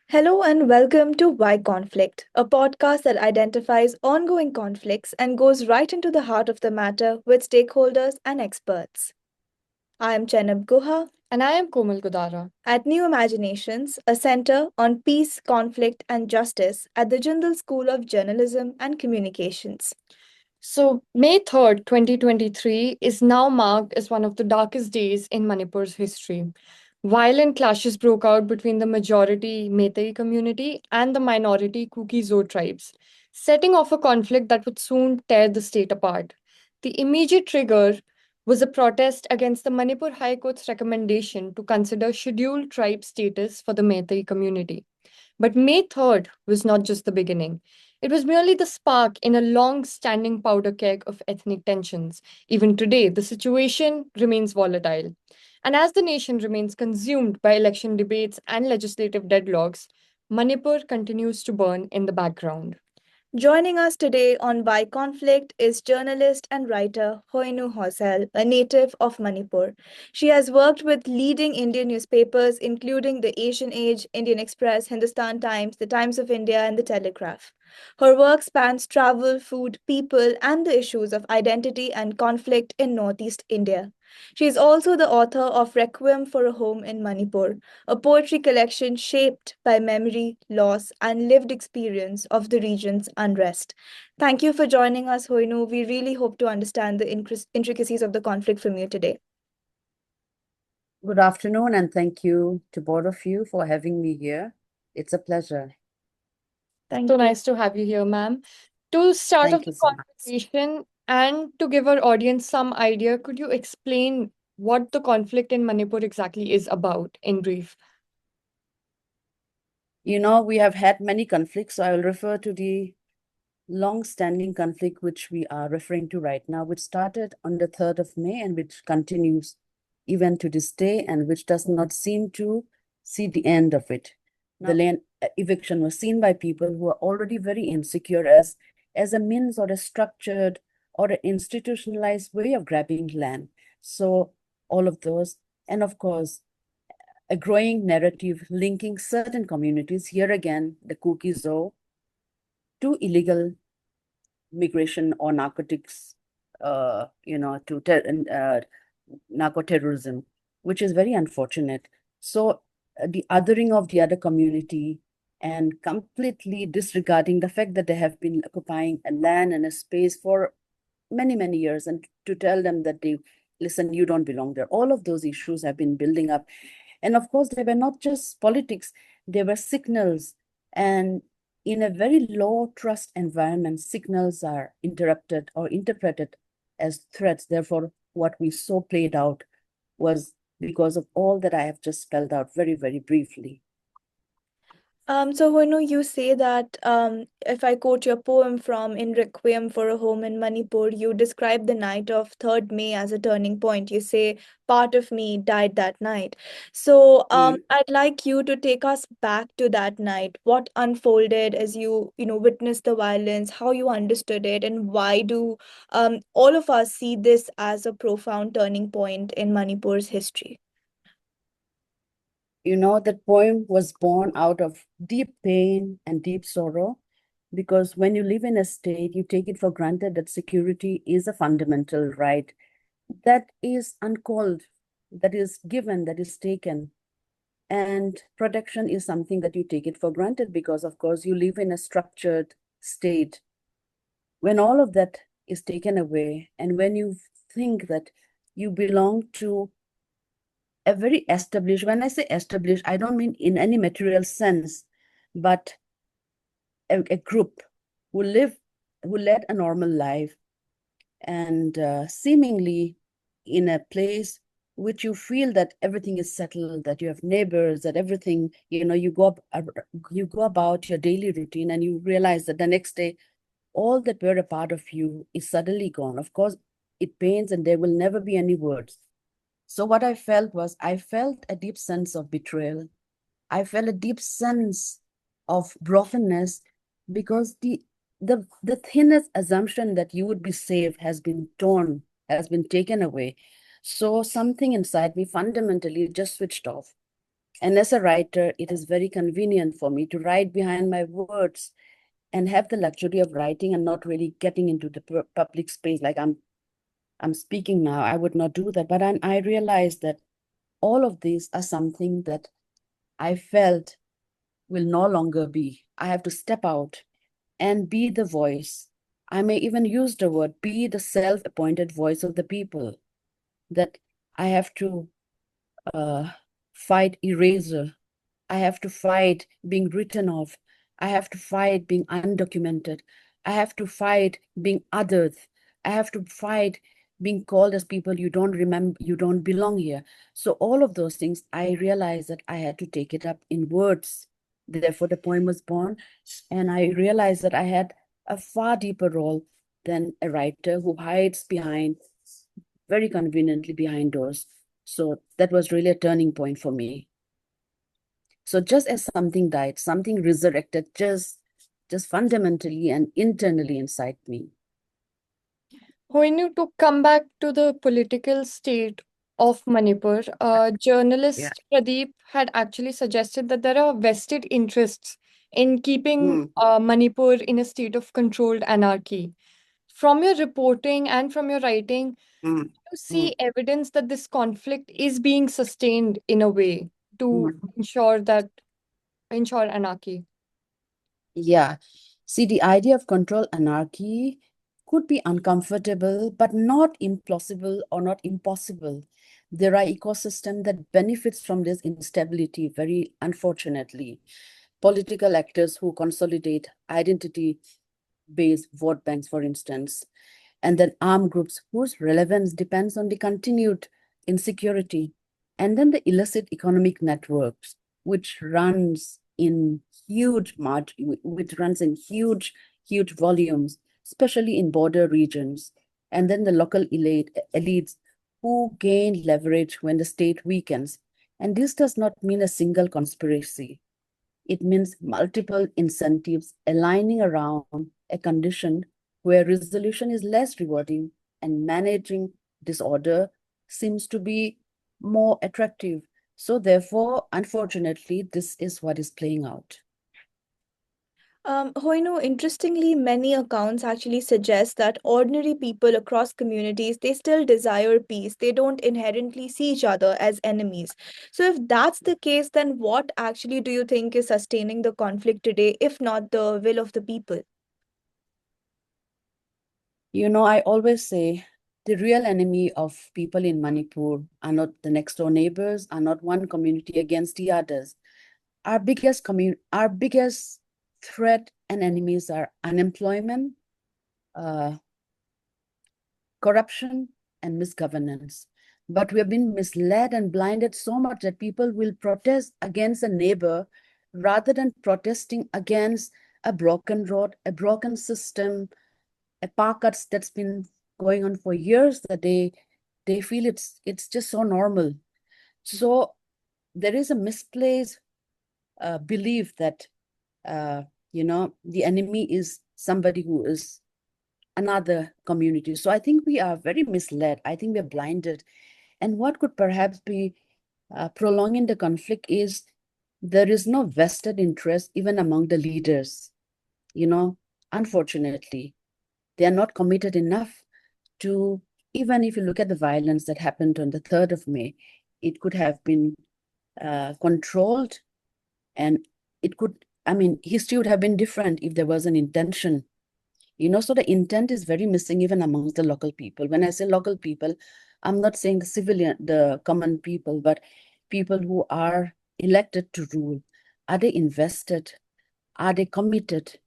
Hello and welcome to Why Conflict, a podcast that identifies ongoing conflicts and goes right into the heart of the matter with stakeholders and experts. I am Chenab Guha And I am Komal Godara. at New Imaginations, a center on peace, conflict, and justice at the Jindal School of Journalism and Communications. So, May 3rd, 2023 is now marked as one of the darkest days in Manipur's history. Violent clashes broke out between the majority Meitei community and the minority Kuki-Zo tribes, setting off a conflict that would soon tear the state apart. The immediate trigger was a protest against the Manipur High Court's recommendation to consider scheduled tribe status for the Meitei community. But May 3rd was not just the beginning. It was merely the spark in a long standing powder keg of ethnic tensions. Even today, the situation remains volatile. And as the nation remains consumed by election debates and legislative deadlocks, Manipur continues to burn in the background. Joining us today on Why Conflict is journalist and writer Hoihnu Hauzel, a native of Manipur. She has worked with leading Indian newspapers, including the Asian Age, Indian Express, Hindustan Times, the Times of India, and the Telegraph. Her work spans travel, food, people, and the issues of identity and conflict in Northeast India. She is also the author of Requiem for a Home in Manipur, a poetry collection shaped by memory, loss, and lived experience of the region's unrest. Thank you for joining us, Hoinu. We really hope to understand the intricacies of the conflict from you today. Good afternoon, and thank you to both of you for having me here. It's a pleasure. Thank So you. nice to have you here, ma'am. To start off Thank the you so much. conversation and to give our audience some idea, could you explain what the conflict in Manipur exactly is about in brief? We have had many conflicts, so I will refer to the long-standing conflict which we are referring to right now, which started on the 3rd of May and which continues even to this day and which does not seem to see the end of it. The land eviction was seen by people who are already very insecure as a means or a structured or an institutionalized way of grabbing land. So all of those, and of course, a growing narrative linking certain communities, here again, the Kuki-Zo, to illegal migration or narcotics, to narco-terrorism, which is very unfortunate. So the othering of the other community and completely disregarding the fact that they have been occupying a land and a space for many, many years, and to tell them that listen, you don't belong there. All of those issues have been building up. And of course, they were not just politics, they were signals. And in a very low trust environment, signals are interrupted or interpreted as threats. Therefore, what we saw played out was because of all that I have just spelled out very, very briefly. So Hoinu, you say that if I quote your poem from In Requiem for a Home in Manipur, you describe the night of 3rd May as a turning point. You say part of me died that night. So I'd like you to take us back to that night. What unfolded as you witnessed the violence, how you understood it, and why do all of us see this as a profound turning point in Manipur's history? That poem was born out of deep pain and deep sorrow, because when you live in a state, you take it for granted that security is a fundamental right that is uncalled, that is given, that is taken. And protection is something that you take it for granted because, of course, you live in a structured state. When all of that is taken away, and when you think that you belong to a very established, when I say established, I don't mean in any material sense, but a group who led a normal life and seemingly in a place which you feel that everything is settled, that you have neighbors, that everything, you go about your daily routine and you realize that the next day, all that were a part of you is suddenly gone. Of course, it pains and there will never be any words. So what I felt a deep sense of betrayal. I felt a deep sense of brokenness because the thinnest assumption that you would be safe has been torn, has been taken away. So something inside me fundamentally just switched off. And as a writer, it is very convenient for me to write behind my words and have the luxury of writing and not really getting into the public space like I'm speaking now. I would not do that. But I realized that all of these are something that I felt will no longer be. I have to step out and be the voice. I may even use the word be the self-appointed voice of the people, that I have to fight eraser. I have to fight being written off. I have to fight being undocumented. I have to fight being othered. I have to fight being called as people you don't remember, you don't belong here. So all of those things, I realized that I had to take it up in words. Therefore, the poem was born. And I realized that I had a far deeper role than a writer who hides behind, very conveniently behind doors. So that was really a turning point for me. So just as something died, something resurrected just fundamentally and internally inside me. Hoinu, to come back to the political state of Manipur, journalist Pradip had actually suggested that there are vested interests in keeping Manipur in a state of controlled anarchy. From your reporting and from your writing, you see evidence that this conflict is being sustained in a way to ensure anarchy. Yeah. See, the idea of control anarchy could be uncomfortable, but not implausible or not impossible. There are ecosystems that benefits from this instability, very unfortunately. Political actors who consolidate identity-based vote banks, for instance, and then armed groups whose relevance depends on the continued insecurity, and then the illicit economic networks, which runs in huge volumes, especially in border regions, and then the local elites who gain leverage when the state weakens. And this does not mean a single conspiracy. It means multiple incentives aligning around a condition where resolution is less rewarding and managing disorder seems to be more attractive. So therefore, unfortunately, this is what is playing out. Hoinu, interestingly, many accounts actually suggest that ordinary people across communities, they still desire peace. They don't inherently see each other as enemies. So if that's the case, then what actually do you think is sustaining the conflict today, if not the will of the people? You know, I always say the real enemy of people in Manipur are not the next door neighbors, are not one community against the others. Our biggest threat and enemies are unemployment, uh, corruption, and misgovernance. But we have been misled and blinded so much that people will protest against a neighbor rather than protesting against a broken road, a broken system, a park that's been going on for years, that they feel it's just so normal. So there is a misplaced belief that the enemy is somebody who is another community. So I think we are very misled. I think we're blinded. And what could perhaps be prolonging the conflict is there is no vested interest even among the leaders. Unfortunately, they are not committed enough to, even if you look at the violence that happened on the 3rd of May, it could have been controlled, and history would have been different if there was an intention. So the intent is very missing even amongst the local people. When I say local people, I'm not saying the common people, but people who are elected to rule. Are they invested? Are they committed?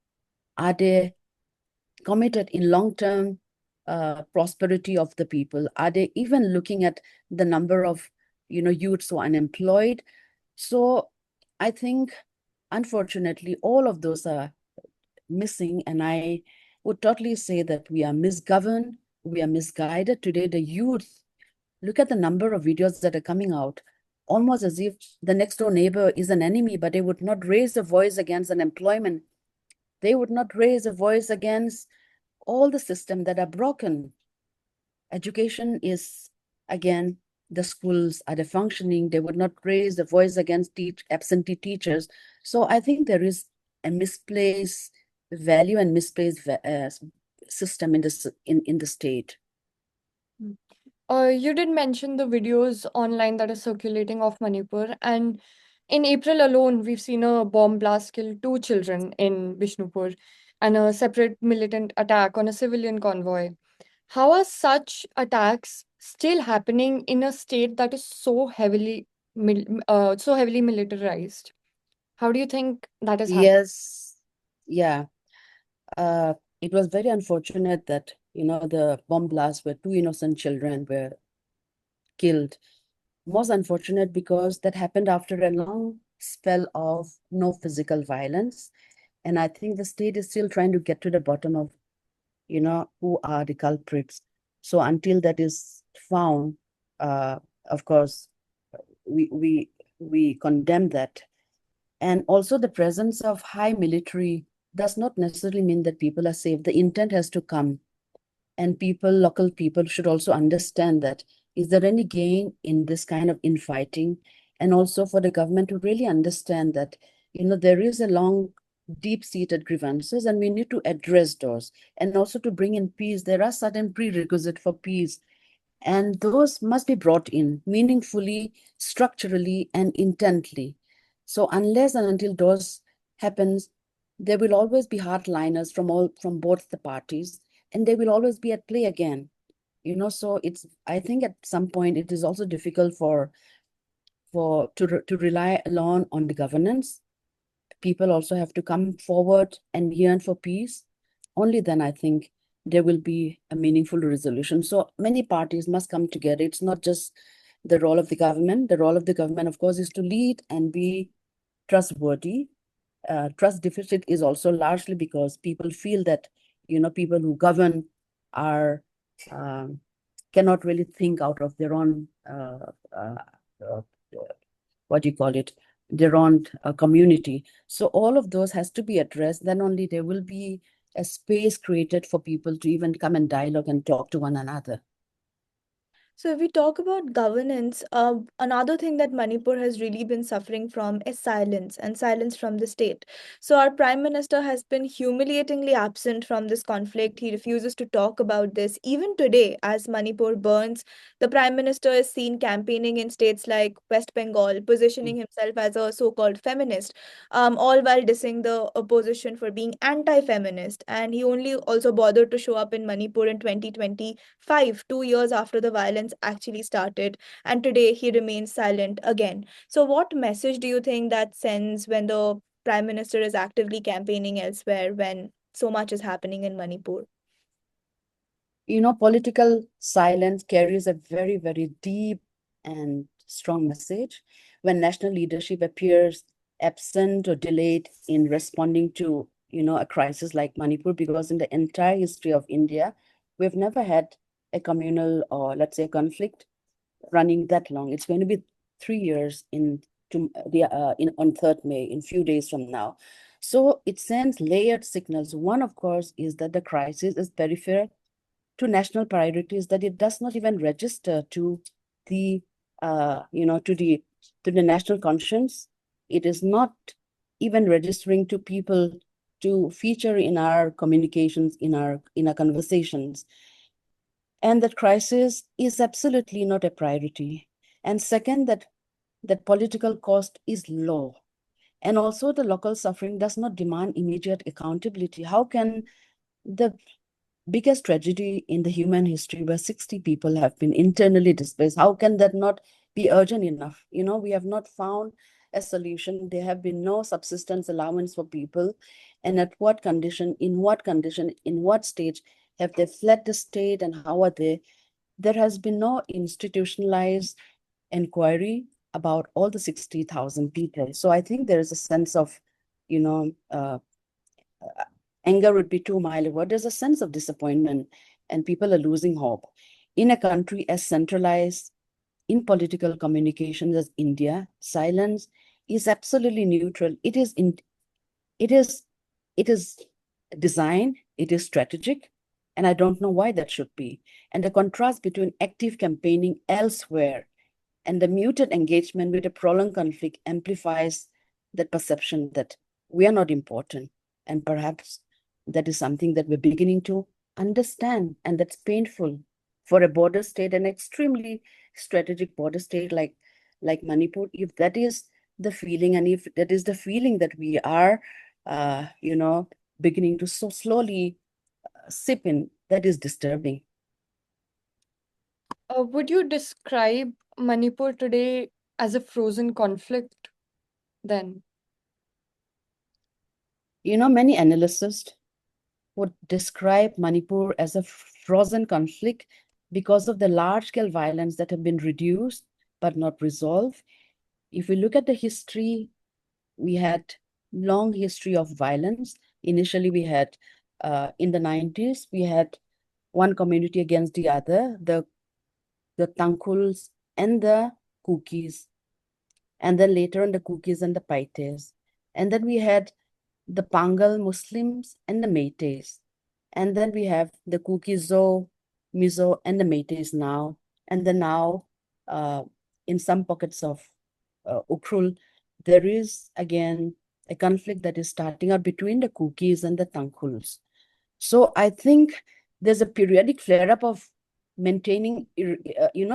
Are they committed in long-term prosperity of the people? Are they even looking at the number of youths who are unemployed? So I think, unfortunately, all of those are missing, and I would totally say that we are misgoverned, we are misguided. Today, the youth, look at the number of videos that are coming out, almost as if the next door neighbor is an enemy, but they would not raise a voice against unemployment. They would not raise a voice against all the systems that are broken. Education is, again, the schools, are they functioning? They would not raise the voice against absentee teachers. So I think there is a misplaced value and misplaced system in the state. You did mention the videos online that are circulating of Manipur, and in April alone, we've seen a bomb blast kill 2 children in Bishnupur and a separate militant attack on a civilian convoy. How are such attacks still happening in a state that is so heavily militarized? How do you think that is happening? Yes, yeah. It was very unfortunate that, the bomb blasts where 2 innocent children were killed. Most unfortunate because that happened after a long spell of no physical violence. And I think the state is still trying to get to the bottom of, who are the culprits. So until that is found, of course, we condemn that. And also the presence of high military does not necessarily mean that people are safe. The intent has to come. And local people should also understand that, is there any gain in this kind of infighting? And also for the government to really understand that, there is a long, deep-seated grievances and we need to address those. And also to bring in peace, there are certain prerequisites for peace. And those must be brought in meaningfully, structurally, and intently. So unless and until those happens, there will always be hardliners from both the parties, and they will always be at play again. So I think at some point it is also difficult to rely alone on the governance. People also have to come forward and yearn for peace. Only then I think there will be a meaningful resolution. So many parties must come together. It's not just the role of the government. The role of the government, of course, is to lead and be trustworthy. Trust deficit is also largely because people feel that, people who govern are cannot really think out of their own what do you call it, their own community. So all of those has to be addressed. Then only there will be a space created for people to even come and dialogue and talk to one another. So, if we talk about governance, another thing that Manipur has really been suffering from is silence and silence from the state. So, our Prime Minister has been humiliatingly absent from this conflict. He refuses to talk about this. Even today, as Manipur burns, the Prime Minister is seen campaigning in states like West Bengal, positioning himself as a so called feminist, all while dissing the opposition for being anti feminist. And he only also bothered to show up in Manipur in 2025, 2 years after the violence actually started, and today he remains silent again. So, what message do you think that sends when the Prime Minister is actively campaigning elsewhere when so much is happening in Manipur? Political silence carries a very, very deep and strong message. When national leadership appears absent or delayed in responding to, a crisis like Manipur, because in the entire history of India, we've never had a communal or let's say conflict running that long. It's going to be 3 years on 3rd May, in few days from now. So it sends layered signals. One, of course, is that the crisis is peripheral to national priorities, that it does not even register to the to the national conscience. It is not even registering to people to feature in our communications, in our conversations. And that crisis is absolutely not a priority. And second, that political cost is low. And also the local suffering does not demand immediate accountability. How can the biggest tragedy in the human history, where 60 people have been internally displaced, how can that not be urgent enough? We have not found a solution. There have been no subsistence allowance for people. And at what condition, in what stage have they fled the state, and how are they? There has been no institutionalized inquiry about all the 60,000 people. So I think there is a sense of, anger would be too mild a word. There's a sense of disappointment, and people are losing hope. In a country as centralized in political communications as India, silence is absolutely neutral. It is designed, it is strategic, and I don't know why that should be. And the contrast between active campaigning elsewhere And the muted engagement with a prolonged conflict amplifies that perception that we are not important. And perhaps that is something that we're beginning to understand, and that's painful for a border state, an extremely strategic border state like Manipur. If that is the feeling, and if that is the feeling that we are, beginning to so slowly sip in, that is disturbing. Would you describe Manipur today as a frozen conflict then? Many analysts would describe Manipur as a frozen conflict because of the large-scale violence that have been reduced but not resolved. If we look at the history, we had long history of violence. Initially, we had in the 90s, we had one community against the other, the Tangkhuls and the Kukis, and then later on the Kukis and the Paites. And then we had the Pangal Muslims and the Métis. And then we have the Kuki-Zo, Mizo, and the Métis now. And then now, in some pockets of Ukhrul, there is again a conflict that is starting out between the Kukis and the Tangkhuls. So I think there's a periodic flare-up of maintaining,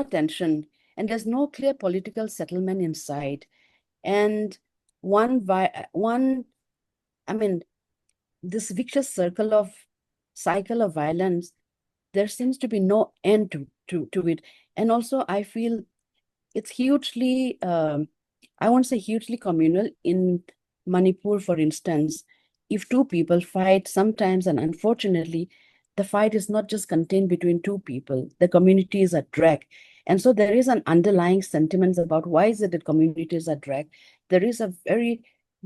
tension, and there's no clear political settlement inside. And this vicious cycle of violence, there seems to be no end to it. And also, I feel it's hugely, I won't say hugely communal. In Manipur, for instance, if two people fight sometimes, and unfortunately, the fight is not just contained between two people, the communities are dragged. And so there is an underlying sentiment about why is it that communities are dragged. There is a very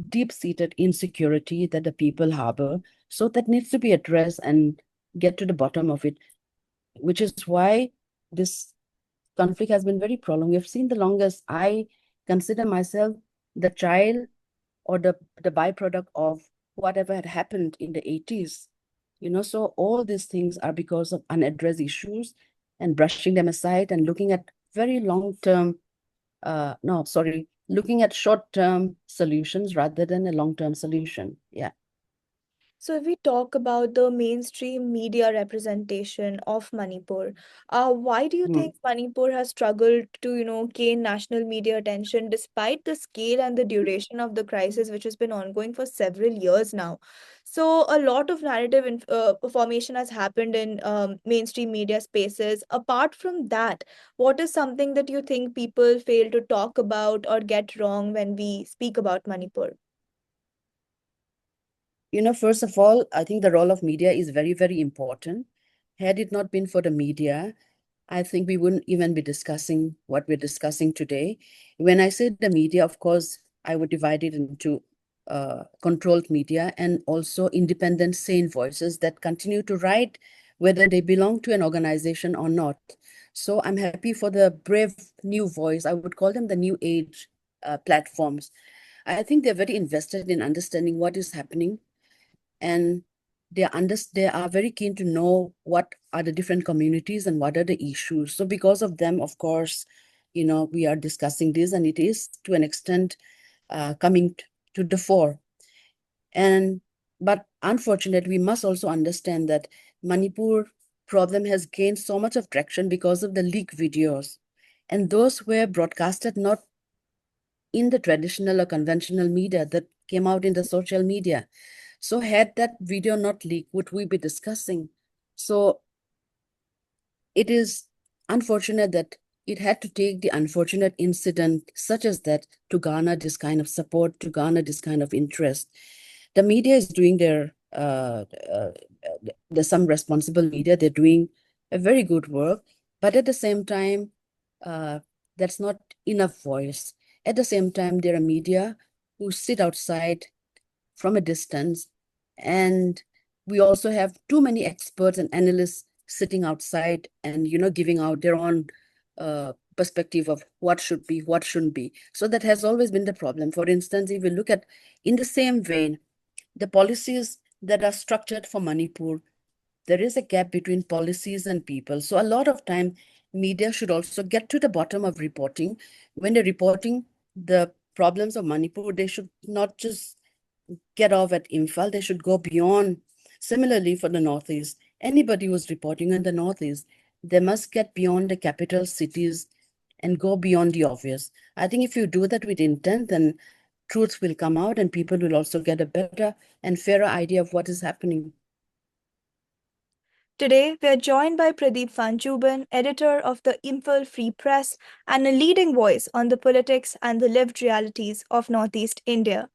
deep-seated insecurity that the people harbor. So that needs to be addressed and get to the bottom of it, which is why this conflict has been very prolonged. We've seen the longest. I consider myself the child or the byproduct of whatever had happened in the 80s. So all these things are because of unaddressed issues, and brushing them aside and looking at very long-term, looking at short-term solutions rather than a long-term solution. Yeah. So if we talk about the mainstream media representation of Manipur, why do you think Manipur has struggled to, gain national media attention despite the scale and the duration of the crisis, which has been ongoing for several years now? So a lot of narrative formation has happened in mainstream media spaces. Apart from that, what is something that you think people fail to talk about or get wrong when we speak about Manipur? First of all, I think the role of media is very, very important. Had it not been for the media, I think we wouldn't even be discussing what we're discussing today. When I say the media, of course, I would divide it into controlled media and also independent, sane voices that continue to write, whether they belong to an organization or not. So I'm happy for the brave new voice. I would call them the new age platforms. I think they're very invested in understanding what is happening, and they are very keen to know what are the different communities and what are the issues. So because of them, of course, we are discussing this, and it is to an extent coming to the fore. But unfortunately, we must also understand that Manipur problem has gained so much of traction because of the leaked videos, and those were broadcasted not in the traditional or conventional media, that came out in the social media. So had that video not leaked, would we be discussing? So it is unfortunate that it had to take the unfortunate incident such as that to garner this kind of support, to garner this kind of interest. The media is doing there's some responsible media, they're doing a very good work, but at the same time, that's not enough voice. At the same time, there are media who sit outside from a distance, and we also have too many experts and analysts sitting outside and giving out their own perspective of what should be, what shouldn't be. So that has always been the problem. For instance, if we look at, in the same vein, the policies that are structured for Manipur, there is a gap between policies and people. So a lot of time media should also get to the bottom of reporting. When they're reporting the problems of Manipur, they should not just get off at Imphal, they should go beyond. Similarly, for the Northeast, anybody who's reporting in the Northeast, they must get beyond the capital cities and go beyond the obvious. I think if you do that with intent, then truths will come out and people will also get a better and fairer idea of what is happening. Today, we are joined by Pradip Phanjoubam, editor of the Imphal Free Press and a leading voice on the politics and the lived realities of Northeast India.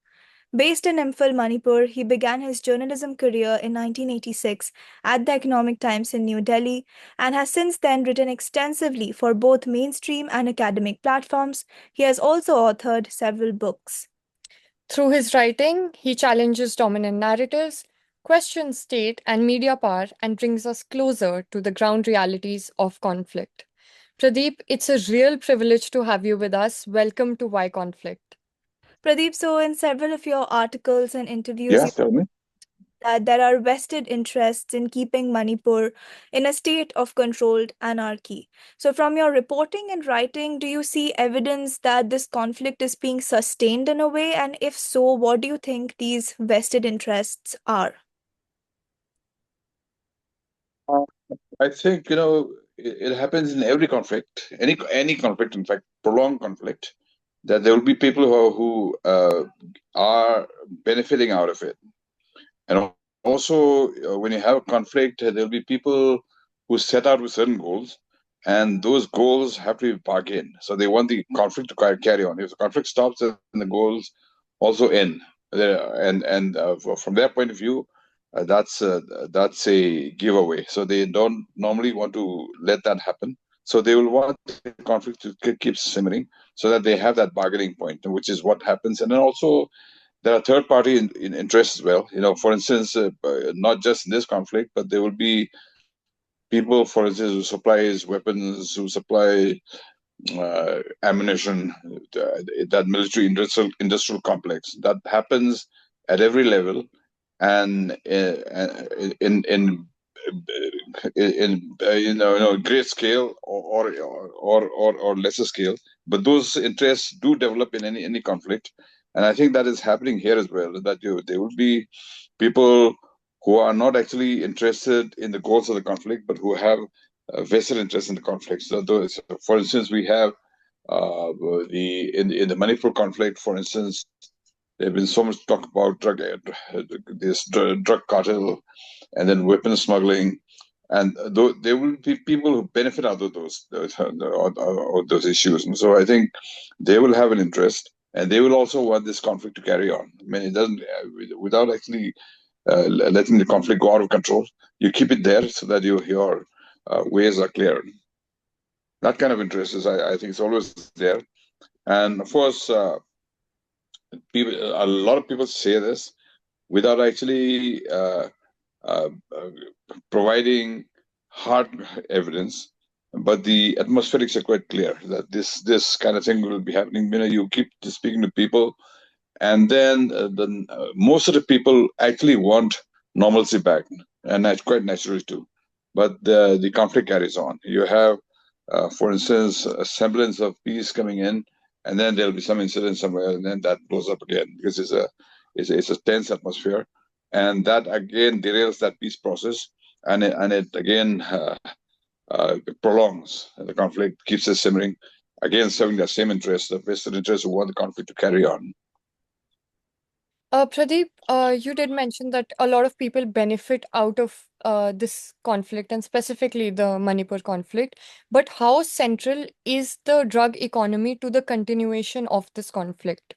Based in Imphal, Manipur, he began his journalism career in 1986 at the Economic Times in New Delhi and has since then written extensively for both mainstream and academic platforms. He has also authored several books. Through his writing, he challenges dominant narratives, questions state and media power, and brings us closer to the ground realities of conflict. Pradeep, it's a real privilege to have you with us. Welcome to Why Conflict. Pradeep, so in several of your articles and interviews, Yeah, tell me. that there are vested interests in keeping Manipur in a state of controlled anarchy. So, from your reporting and writing, do you see evidence that this conflict is being sustained in a way? And if so, what do you think these vested interests are? Uh, I think it happens in every conflict, any conflict, in fact, prolonged conflict, that there will be people who are benefiting out of it, and also when you have a conflict, there will be people who set out with certain goals, and those goals have to be bargained. So they want the conflict to carry on. If the conflict stops, then the goals also end. From their point of view, that's a giveaway. So they don't normally want to let that happen. So they will want the conflict to keep simmering, so that they have that bargaining point, which is what happens. And then also there are third party in interests as well. For instance, not just in this conflict, but there will be people, for instance, who supplies weapons, who supply ammunition, that military industrial complex that happens at every level, and in great scale or lesser scale. But those interests do develop in any conflict, and I think that is happening here as well. That there will be people who are not actually interested in the goals of the conflict, but who have vested interest in the conflict. So, for instance, we have in the Manipur conflict, for instance, there's been so much talk about drug cartel, and then weapon smuggling, and there will be people who benefit out of those issues. And so I think they will have an interest, and they will also want this conflict to carry on. I mean, it doesn't without actually letting the conflict go out of control. You keep it there so that your ways are clear. That kind of interest is, I think, it's always there. And of course, a lot of people say this without actually providing hard evidence, but the atmospherics are quite clear that this kind of thing will be happening. You keep speaking to people, and then most of the people actually want normalcy back, and that's quite natural too. But the conflict carries on. You have, for instance, a semblance of peace coming in, and then there'll be some incident somewhere, and then that blows up again because it's a tense atmosphere, and that again derails that peace process, and it again prolongs the conflict, keeps it simmering, again serving that same interest, the vested interest who want the conflict to carry on. Pradeep, you did mention that a lot of people benefit out of this conflict and specifically the Manipur conflict. But how central is the drug economy to the continuation of this conflict?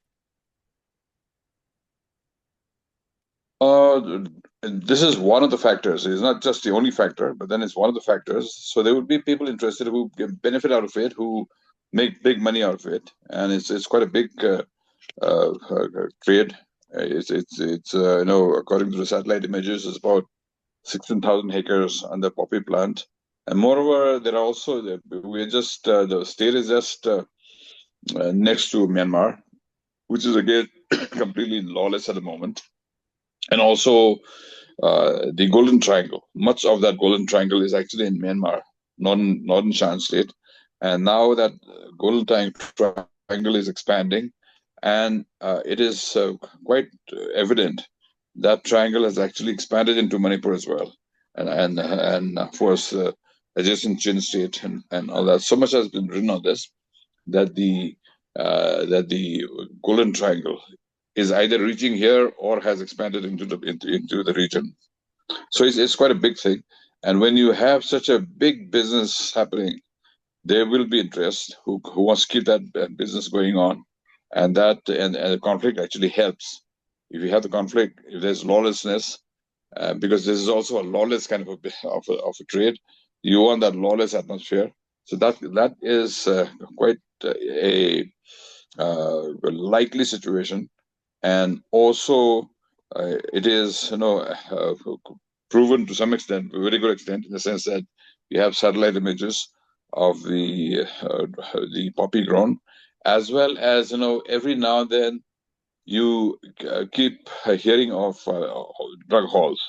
This is one of the factors. It's not just the only factor, but then it's one of the factors. So there would be people interested who benefit out of it, who make big money out of it, and it's quite a big trade. It's according to the satellite images, it's about 16,000 acres under poppy plant, and moreover, there are also the state is just next to Myanmar, which is again completely lawless at the moment, and also the Golden Triangle. Much of that Golden Triangle is actually in Myanmar, northern Shan state, and now that Golden Triangle is expanding, and it is quite evident that triangle has actually expanded into Manipur as well, and of course adjacent Chin state and all that. So much has been written on this that the Golden Triangle is either reaching here or has expanded into the region. So it's quite a big thing. And when you have such a big business happening, there will be interest who wants to keep that business going on, and the conflict actually helps. If you have the conflict, if there's lawlessness, because this is also a lawless kind of a trade, you want that lawless atmosphere. So that is quite a likely situation, and also it is proven to some extent, a very good extent, in the sense that you have satellite images of the poppy grown, as well as every now and then you keep hearing of drug hauls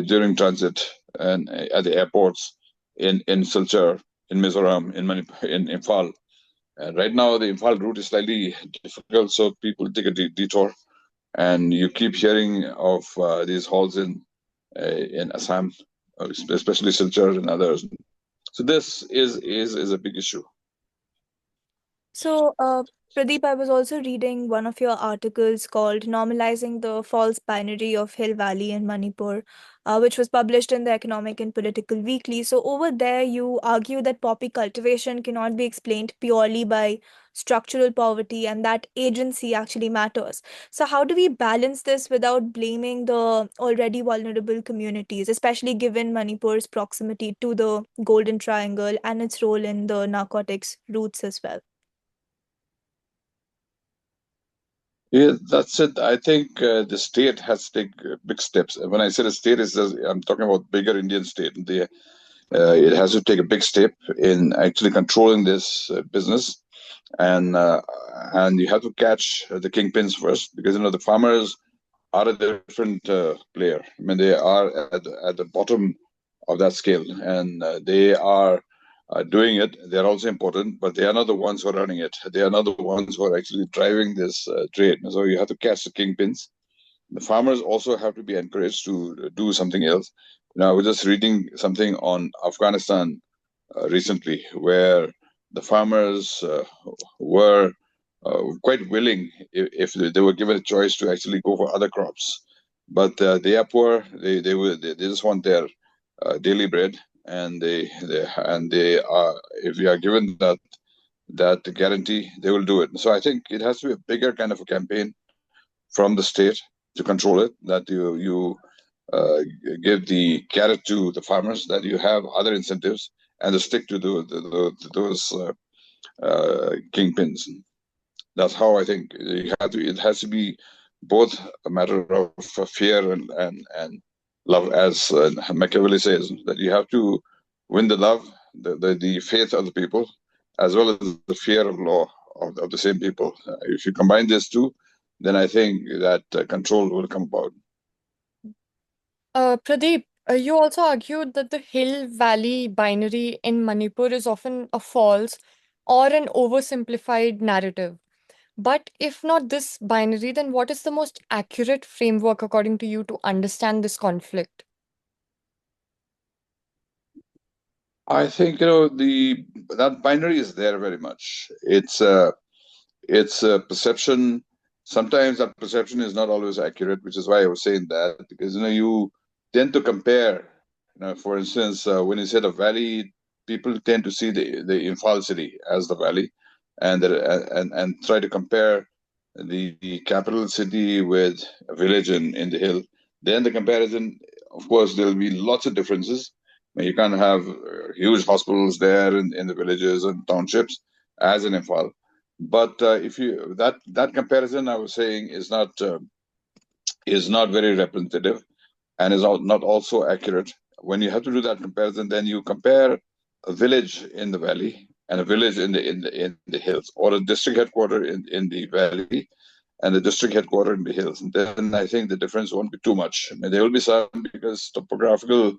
during transit and at the airports in Silchar, in Mizoram, in Manipur, in Imphal. And right now the Imphal route is slightly difficult, so people take a detour, and you keep hearing of these hauls in Assam, especially Silchar and others. So this is a big issue. So, Pradeep, I was also reading one of your articles called Normalizing the False Binary of Hill Valley in Manipur, which was published in the Economic and Political Weekly. So, over there, you argue that poppy cultivation cannot be explained purely by structural poverty and that agency actually matters. So, how do we balance this without blaming the already vulnerable communities, especially given Manipur's proximity to the Golden Triangle and its role in the narcotics routes as well? Yeah, that's it. I think the state has to take big steps. When I say the state, I'm talking about bigger Indian state. It has to take a big step in actually controlling this business, and you have to catch the kingpins first, because the farmers are a different player. I mean, they are at the bottom of that scale, and they are doing it. They're also important, but they are not the ones who are running it. They are not the ones who are actually driving this trade. So you have to catch the kingpins. The farmers also have to be encouraged to do something else. I was just reading something on Afghanistan recently, where the farmers were quite willing, if they were given a choice, to actually go for other crops. But they are poor. They just want their daily bread, and they are, if you are given that guarantee, they will do it. So I think it has to be a bigger kind of a campaign from the state to control it, that you give the carrot to the farmers, that you have other incentives, and to stick to those kingpins. That's how I think it has to be both a matter of fear and love, as Machiavelli says, that you have to win the love, the faith of the people, as well as the fear of law of the same people. If you combine these two, then I think that control will come about. Pradeep, you also argued that the hill valley binary in Manipur is often a false or an oversimplified narrative. But if not this binary, then what is the most accurate framework, according to you, to understand this conflict? I think that binary is there very much. It's a perception. Sometimes that perception is not always accurate, which is why I was saying that, because you tend to compare. For instance, when you say the valley, people tend to see the Imphal city as the valley, and try to compare the capital city with a village in the hill. Then the comparison, of course, there will be lots of differences. You can't have huge hospitals there in the villages and townships as in Imphal. But if you that comparison, I was saying, is not very representative, and is not also accurate. When you have to do that comparison, then you compare a village in the valley and a village in the hills, or a district headquarter in the valley and the district headquarter in the hills. And then I think the difference won't be too much. I mean, there will be some, because topographical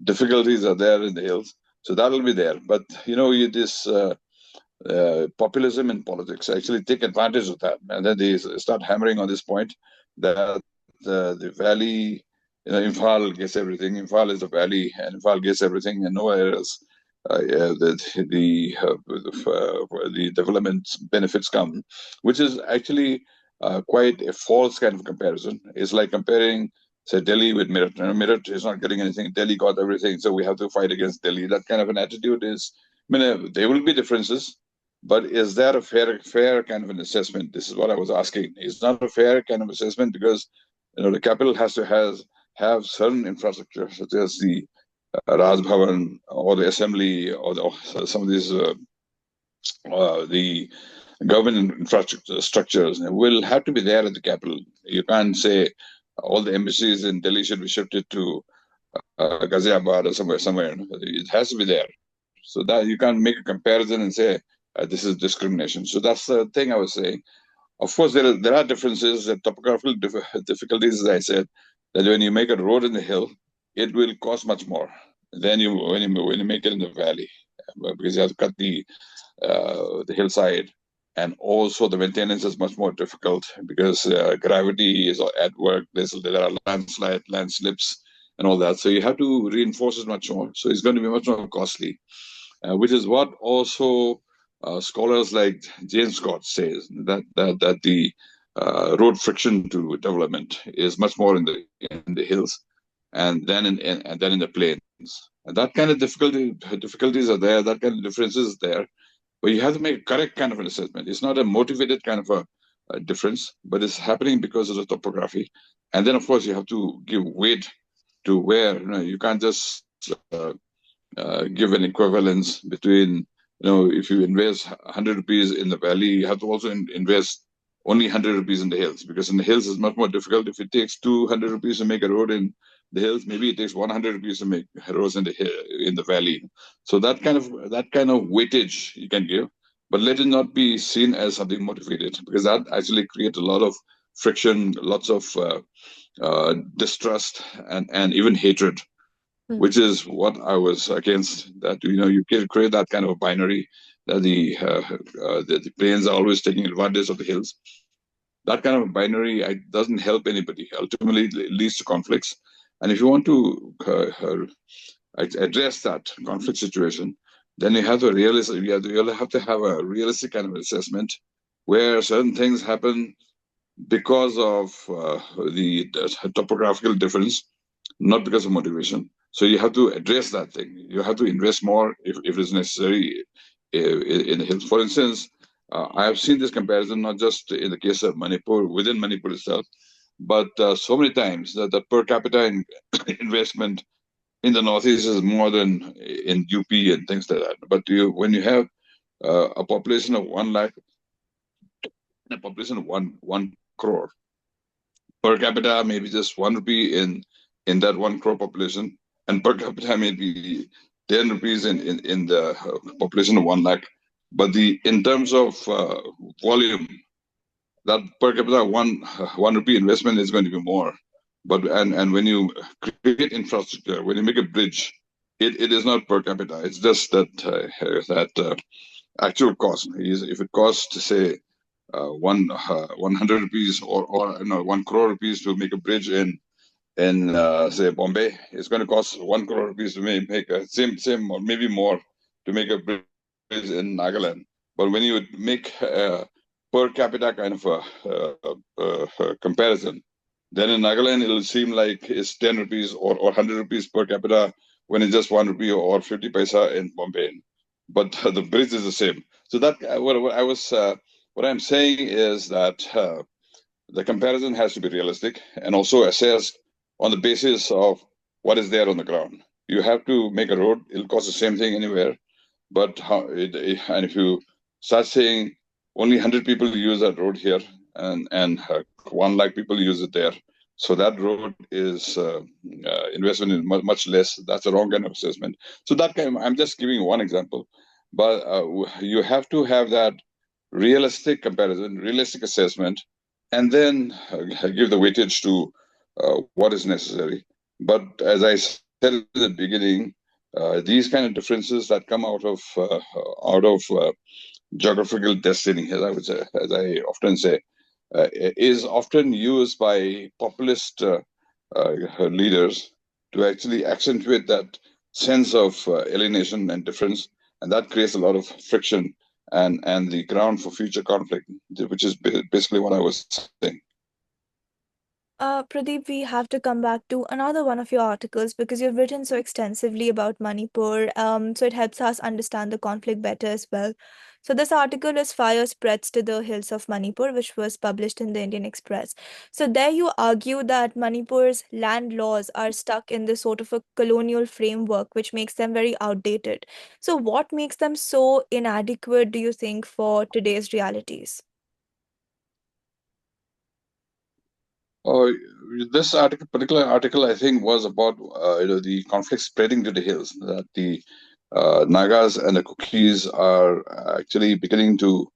difficulties are there in the hills. So that will be there. But this populism in politics actually take advantage of that, and then they start hammering on this point that the valley, Imphal gets everything. Imphal is the valley, and Imphal gets everything, and nowhere else. The development benefits come, which is actually quite a false kind of comparison. It's like comparing, say, Delhi with Meerut. Meerut is not getting anything. Delhi got everything, so we have to fight against Delhi. That kind of an attitude is. I mean, there will be differences, but is that a fair kind of an assessment? This is what I was asking. It's not a fair kind of assessment because the capital has to have certain infrastructure, such as the Raj Bhavan or the assembly or some of these the government infrastructure structures will have to be there at the capital. You can't say all the embassies in Delhi should be shifted to Ghaziabad or somewhere. It has to be there. So that you can't make a comparison and say this is discrimination. So that's the thing I was saying. Of course, there are differences, topographical difficulties, as I said, that when you make a road in the hill, it will cost much more than when you make it in the valley, because you have to cut the hillside, and also the maintenance is much more difficult because gravity is at work. There are landslides, landslips, and all that. So you have to reinforce it much more. So it's going to be much more costly, which is what also scholars like James Scott says that the road friction to development is much more in the hills, and then in the plains. And that kind of difficulties are there. That kind of differences is there. But you have to make a correct kind of an assessment. It's not a motivated kind of a difference, but it's happening because of the topography. And then, of course, you have to give weight to where you can't just give an equivalence between, if you invest 100 rupees in the valley, you have to also invest only 100 rupees in the hills, because in the hills it's much more difficult. If it takes 200 rupees to make a road in the hills, maybe it takes 100 rupees to make roads in the valley. So that kind of weightage you can give, but let it not be seen as something motivated, because that actually creates a lot of friction, lots of distrust, and even hatred. Which is what I was against, that you can create that kind of a binary, that the plains are always taking advantage of the hills. That kind of a binary doesn't help anybody. Ultimately, it leads to conflicts. And if you want to address that conflict situation, then you have to have a realistic kind of assessment, where certain things happen because of the topographical difference, not because of motivation. So you have to address that thing. You have to invest more if it is necessary in the hills. For instance, I have seen this comparison not just in the case of Manipur, within Manipur itself, but so many times that the per capita investment in the Northeast is more than in UP and things like that. But when you have a population of 1 lakh, a population of 1 crore, per capita maybe just 1 rupee in that 1 crore population, and per capita maybe 10 rupees in the population of 1 lakh. But in terms of volume, that per capita 1 rupee investment is going to be more. But and when you create infrastructure, when you make a bridge, it is not per capita. It's just that actual cost. If it costs, say, 100 rupees or 1 crore rupees to make a bridge in say Bombay, it's going to cost 1 crore rupees to make a same or maybe more to make a bridge in Nagaland. But when you make per capita kind of a comparison, then in Nagaland it'll seem like it's 10 rupees or 100 rupees per capita, when it's just 1 rupee or 50 paisa in Bombay. But the bridge is the same. So that what I'm saying is that the comparison has to be realistic and also assessed on the basis of what is there on the ground. You have to make a road; it'll cost the same thing anywhere. But and if you start saying only 100 people use that road here, and 1 lakh people use it there, so that road is investment in much less. That's a wrong kind of assessment. So I'm just giving one example, but you have to have that realistic comparison, realistic assessment, and then give the weightage to what is necessary. But as I said at the beginning, these kind of differences that come out of geographical destiny, as I would say, as I often say, is often used by populist leaders to actually accentuate that sense of alienation and difference, and that creates a lot of friction and the ground for future conflict, which is basically what I was saying. Pradeep, we have to come back to another one of your articles because you've written so extensively about Manipur, so it helps us understand the conflict better as well. So this article is Fire Spreads to the Hills of Manipur, which was published in the Indian Express. So there you argue that Manipur's land laws are stuck in this sort of a colonial framework, which makes them very outdated. So what makes them so inadequate, do you think, for today's realities? Oh, this particular article, I think, was about the conflict spreading to the hills. That the Nagas and the Kukis are actually beginning to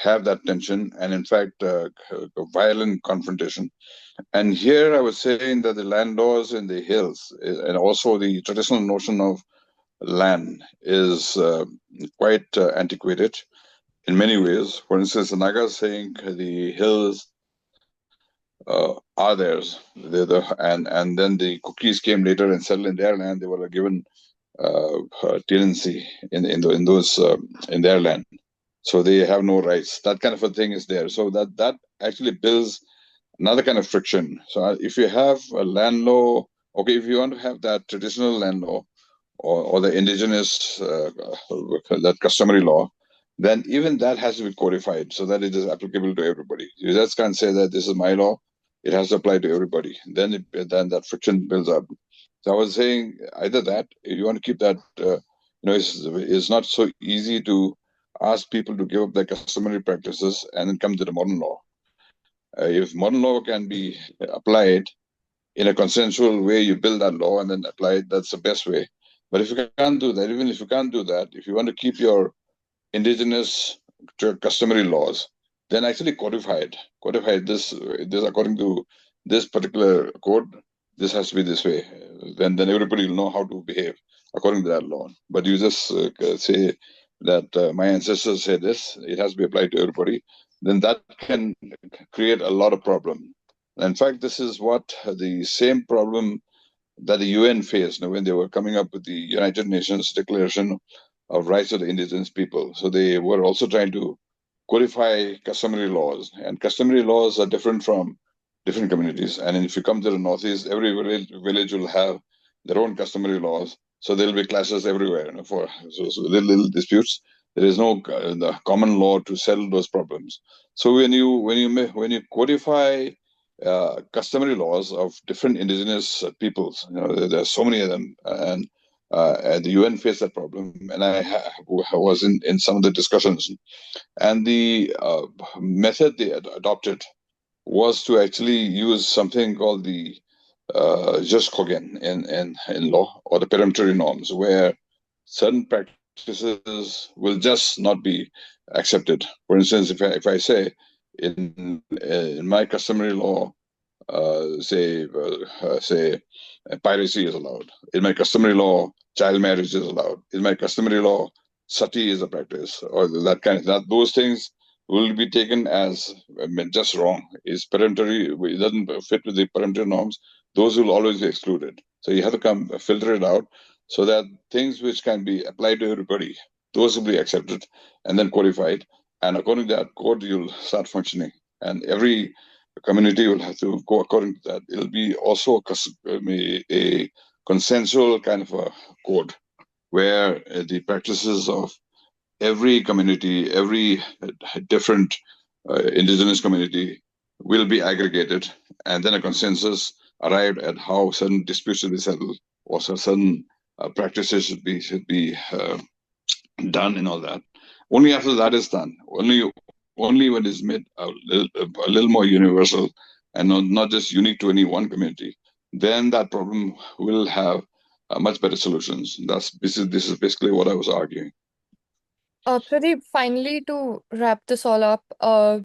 have that tension, and in fact, violent confrontation. And here, I was saying that the land laws in the hills, and also the traditional notion of land, is quite antiquated in many ways. For instance, the Nagas saying the hills are theirs. And then the Cookies came later and settled in their land. They were given tenancy in those in their land, so they have no rights. That kind of a thing is there. So that actually builds another kind of friction. So if you have a land law, okay, if you want to have that traditional land law or the indigenous that customary law, then even that has to be codified so that it is applicable to everybody. You just can't say that this is my law; it has to apply to everybody. Then that friction builds up. So I was saying either that, if you want to keep that, it's not so easy to ask people to give up their customary practices and then come to the modern law. If modern law can be applied in a consensual way, you build that law and then apply it. That's the best way. But if you can't do that, even if you can't do that, if you want to keep your indigenous customary laws, then actually codify this according to this particular code. This has to be this way. Then everybody will know how to behave according to that law. But you just say that my ancestors said this, it has to be applied to everybody. Then that can create a lot of problem. In fact, this is what the same problem that the UN faced when they were coming up with the United Nations Declaration of Rights of the Indigenous People. So they were also trying to codify customary laws, and customary laws are different from different communities. And if you come to the Northeast, every village will have their own customary laws. So there will be clashes everywhere for little disputes. There is no the common law to settle those problems. So when you codify customary laws of different indigenous peoples, there are so many of them, and the UN faced that problem, and I was in some of the discussions, and the method they adopted was to actually use something called the JSJC in law, or the peremptory norms, where certain practices will just not be accepted. For instance, if I say in my customary law, say piracy is allowed. In my customary law, child marriage is allowed. In my customary law, sati is a practice, or that kind of that. Those things will be taken as just wrong. It's peremptory. It doesn't fit with the peremptory norms. Those will always be excluded. So you have to filter it out so that things which can be applied to everybody, those will be accepted and then codified. And according to that code, you'll start functioning. And every community will have to go according to that. It'll be also a consensual kind of a code where the practices of every community, every different indigenous community will be aggregated, and then a consensus arrived at how certain disputes should be settled, or certain practices should be done, and all that. Only after that is done, only when it's made a little more universal and not just unique to any one community, then that problem will have much better solutions. This is basically what I was arguing. Pradeep, finally, to wrap this all up,